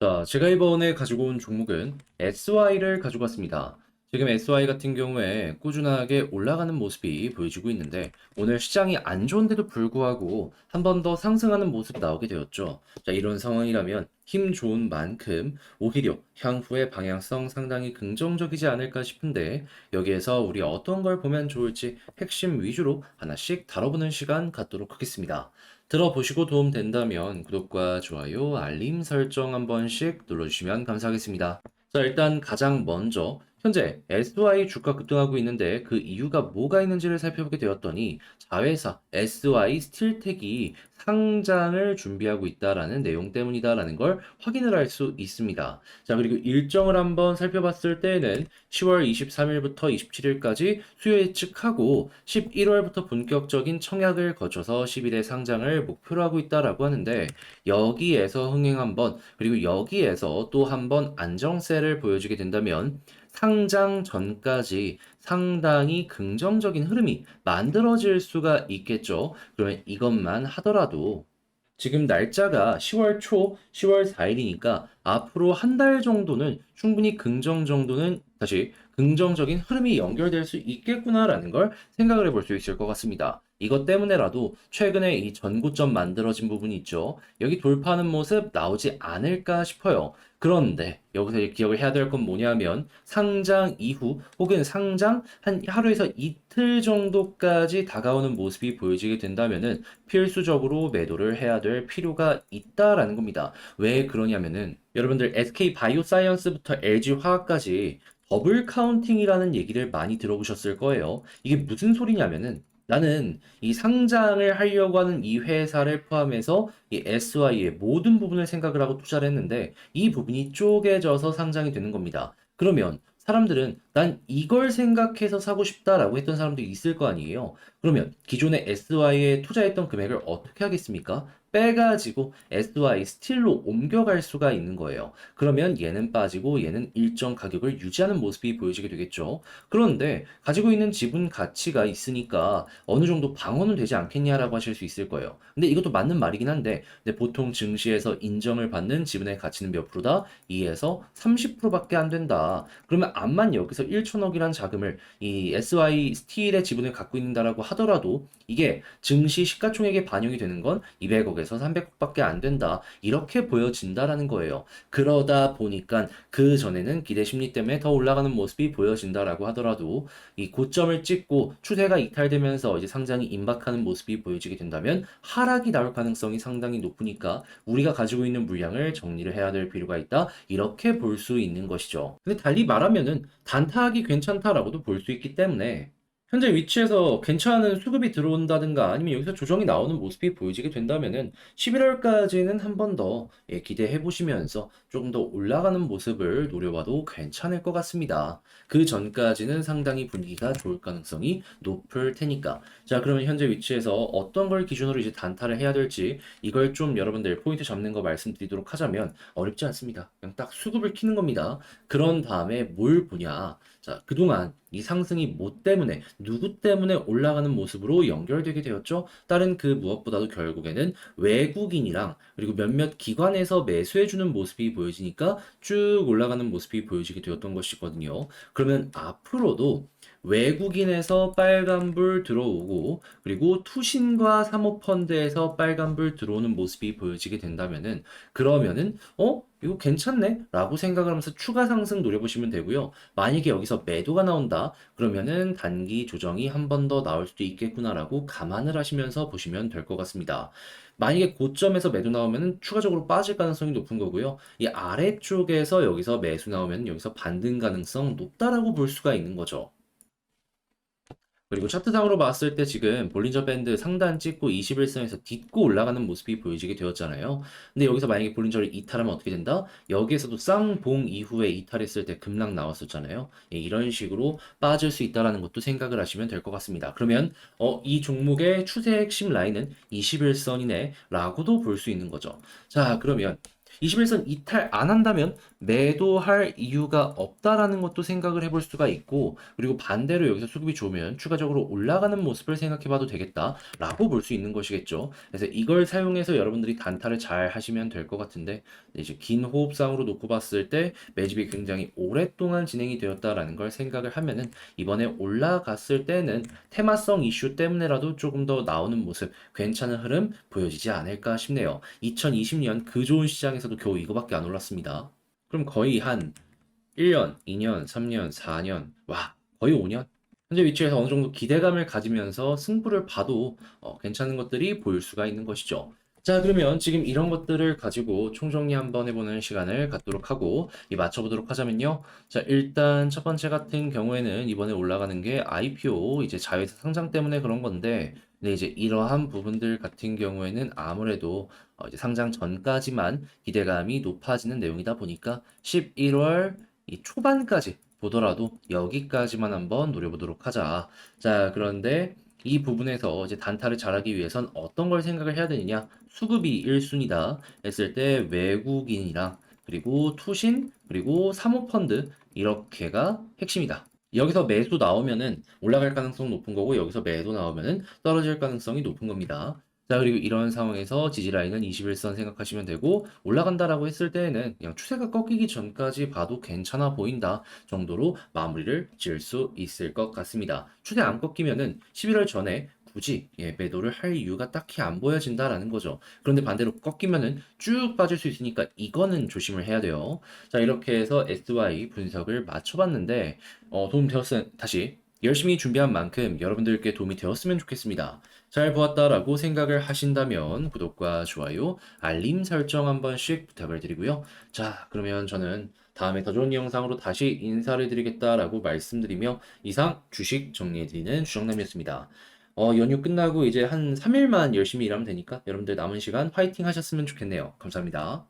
자, 제가 이번에 가지고 온 종목은 SY를 가지고 왔습니다. 지금 SY 같은 경우에 꾸준하게 올라가는 모습이 보여지고 있는데 오늘 시장이 안 좋은데도 불구하고 한 번 더 상승하는 모습 나오게 되었죠. 자, 이런 상황이라면 힘 좋은 만큼 오히려 향후의 방향성 상당히 긍정적이지 않을까 싶은데 여기에서 우리 어떤 걸 보면 좋을지 핵심 위주로 하나씩 다뤄보는 시간 갖도록 하겠습니다. 들어보시고 도움 된다면 구독과 좋아요, 알림 설정 한 번씩 눌러주시면 감사하겠습니다. 자, 일단 가장 먼저 현재 SY 주가 급등하고 있는데 그 이유가 뭐가 있는지를 살펴보게 되었더니 자회사 SY 스틸텍이 상장을 준비하고 있다라는 내용 때문이다라는 걸 확인을 할 수 있습니다. 자, 그리고 일정을 한번 살펴봤을 때에는 10월 23일부터 27일까지 수요 예측하고 11월부터 본격적인 청약을 거쳐서 10일에 상장을 목표로 하고 있다라고 하는데 여기에서 흥행 한번 그리고 여기에서 또 한 번 안정세를 보여주게 된다면 상장 전까지 상당히 긍정적인 흐름이 만들어질 수가 있겠죠. 그러면 이것만 하더라도 지금 날짜가 10월 초, 10월 4일이니까 앞으로 한 달 정도는 충분히 긍정적인 흐름이 연결될 수 있겠구나라는 걸 생각을 해볼 수 있을 것 같습니다. 이것 때문에라도 최근에 이 전고점 만들어진 부분이 있죠. 여기 돌파하는 모습 나오지 않을까 싶어요. 그런데 여기서 기억을 해야 될 건 뭐냐면 상장 이후 혹은 상장 한 하루에서 이틀 정도까지 다가오는 모습이 보여지게 된다면은 필수적으로 매도를 해야 될 필요가 있다라는 겁니다. 왜 그러냐면은 여러분들 SK 바이오사이언스부터 LG 화학까지 더블 카운팅이라는 얘기를 많이 들어보셨을 거예요. 이게 무슨 소리냐면은 나는 이 상장을 하려고 하는 이 회사를 포함해서 이 SY의 모든 부분을 생각을 하고 투자를 했는데 이 부분이 쪼개져서 상장이 되는 겁니다. 그러면 사람들은 난 이걸 생각해서 사고 싶다라고 했던 사람들이 있을 거 아니에요. 그러면 기존의 SY에 투자했던 금액을 어떻게 하겠습니까? 빼가지고 SY 스틸로 옮겨갈 수가 있는 거예요. 그러면 얘는 빠지고 얘는 일정 가격을 유지하는 모습이 보여지게 되겠죠. 그런데 가지고 있는 지분 가치가 있으니까 어느 정도 방어는 되지 않겠냐라고 하실 수 있을 거예요. 근데 이것도 맞는 말이긴 한데 근데 보통 증시에서 인정을 받는 지분의 가치는 몇 프로다? 2에서 30%밖에 안 된다. 그러면 암만 여기서 1천억이란 자금을 이 SY 스틸의 지분을 갖고 있는다라고 하더라도 이게 증시 시가총액에 반영이 되는 건 200억에서 300억밖에 안 된다. 이렇게 보여진다라는 거예요. 그러다 보니까 그 전에는 기대 심리 때문에 더 올라가는 모습이 보여진다라고 하더라도 이 고점을 찍고 추세가 이탈되면서 이제 상장이 임박하는 모습이 보여지게 된다면 하락이 나올 가능성이 상당히 높으니까 우리가 가지고 있는 물량을 정리를 해야 될 필요가 있다. 이렇게 볼 수 있는 것이죠. 근데 달리 말하면은 단타하기 괜찮다라고도 볼 수 있기 때문에 현재 위치에서 괜찮은 수급이 들어온다든가 아니면 여기서 조정이 나오는 모습이 보여지게 된다면은 11월까지는 한 번 더 기대해 보시면서 조금 더 올라가는 모습을 노려봐도 괜찮을 것 같습니다. 그 전까지는 상당히 분위기가 좋을 가능성이 높을 테니까. 자, 그러면 현재 위치에서 어떤 걸 기준으로 이제 단타를 해야 될지 이걸 좀 여러분들 포인트 잡는 거 말씀드리도록 하자면 어렵지 않습니다. 그냥 딱 수급을 키는 겁니다. 그런 다음에 뭘 보냐. 자, 그동안 이 상승이 뭐 때문에, 누구 때문에 올라가는 모습으로 연결되게 되었죠? 다른 그 무엇보다도 결국에는 외국인이랑 그리고 몇몇 기관에서 매수해주는 모습이 보여지니까 쭉 올라가는 모습이 보여지게 되었던 것이거든요. 그러면 앞으로도 외국인에서 빨간불 들어오고 그리고 투신과 사모펀드에서 빨간불 들어오는 모습이 보여지게 된다면은 그러면은 이거 괜찮네? 라고 생각을 하면서 추가 상승 노려보시면 되고요. 만약에 여기서 매도가 나온다? 그러면은 단기 조정이 한 번 더 나올 수도 있겠구나라고 감안을 하시면서 보시면 될 것 같습니다. 만약에 고점에서 매도 나오면은 추가적으로 빠질 가능성이 높은 거고요. 이 아래쪽에서 여기서 매수 나오면 여기서 반등 가능성 높다라고 볼 수가 있는 거죠. 그리고 차트상으로 봤을 때 지금 볼린저 밴드 상단 찍고 21선에서 딛고 올라가는 모습이 보여지게 되었잖아요. 근데 여기서 만약에 볼린저를 이탈하면 어떻게 된다? 여기에서도 쌍봉 이후에 이탈했을 때 급락 나왔었잖아요. 예, 이런 식으로 빠질 수 있다라는 것도 생각을 하시면 될 것 같습니다. 그러면 이 종목의 추세 핵심 라인은 21선이네 라고도 볼 수 있는 거죠. 자, 그러면 21선 이탈 안 한다면 매도할 이유가 없다라는 것도 생각을 해볼 수가 있고, 그리고 반대로 여기서 수급이 좋으면 추가적으로 올라가는 모습을 생각해 봐도 되겠다라고 볼 수 있는 것이겠죠. 그래서 이걸 사용해서 여러분들이 단타를 잘 하시면 될 것 같은데, 이제 긴 호흡상으로 놓고 봤을 때 매집이 굉장히 오랫동안 진행이 되었다라는 걸 생각을 하면은 이번에 올라갔을 때는 테마성 이슈 때문에라도 조금 더 나오는 모습, 괜찮은 흐름 보여지지 않을까 싶네요. 2020년 그 좋은 시장에서도 겨우 이거밖에 안 올랐습니다. 그럼 거의 한 1년, 2년, 3년, 4년, 와, 거의 5년? 현재 위치에서 어느 정도 기대감을 가지면서 승부를 봐도 괜찮은 것들이 보일 수가 있는 것이죠. 자, 그러면 지금 이런 것들을 가지고 총정리 한번 해보는 시간을 갖도록 하고 맞춰보도록 하자면요. 자, 일단 첫 번째 같은 경우에는 이번에 올라가는 게 IPO 이제 자회사 상장 때문에 그런 건데, 근데 이제 이러한 부분들 같은 경우에는 아무래도 이제 상장 전까지만 기대감이 높아지는 내용이다 보니까 11월 이 초반까지 보더라도 여기까지만 한번 노려보도록 하자. 자, 그런데 이 부분에서 이제 단타를 잘하기 위해선 어떤 걸 생각을 해야 되느냐? 수급이 1순위다 했을 때 외국인이랑 그리고 투신 그리고 사모펀드 이렇게가 핵심이다. 여기서 매수 나오면은 올라갈 가능성 높은 거고 여기서 매도 나오면은 떨어질 가능성이 높은 겁니다. 자, 그리고 이런 상황에서 지지라인은 21선 생각하시면 되고, 올라간다라고 했을 때에는 그냥 추세가 꺾이기 전까지 봐도 괜찮아 보인다 정도로 마무리를 지을 수 있을 것 같습니다. 추세 안 꺾이면은 11월 전에 굳이 매도를 할 이유가 딱히 안 보여진다라는 거죠. 그런데 반대로 꺾이면은 쭉 빠질 수 있으니까 이거는 조심을 해야 돼요. 자, 이렇게 해서 SY 분석을 맞춰봤는데, 도움 되었으면 다시 열심히 준비한 만큼 여러분들께 도움이 되었으면 좋겠습니다. 잘 보았다라고 생각을 하신다면 구독과 좋아요, 알림 설정 한 번씩 부탁을 드리고요. 자, 그러면 저는 다음에 더 좋은 영상으로 다시 인사를 드리겠다라고 말씀드리며 이상 주식 정리해드리는 주정남이었습니다. 연휴 끝나고 이제 한 3일만 열심히 일하면 되니까 여러분들 남은 시간 화이팅 하셨으면 좋겠네요. 감사합니다.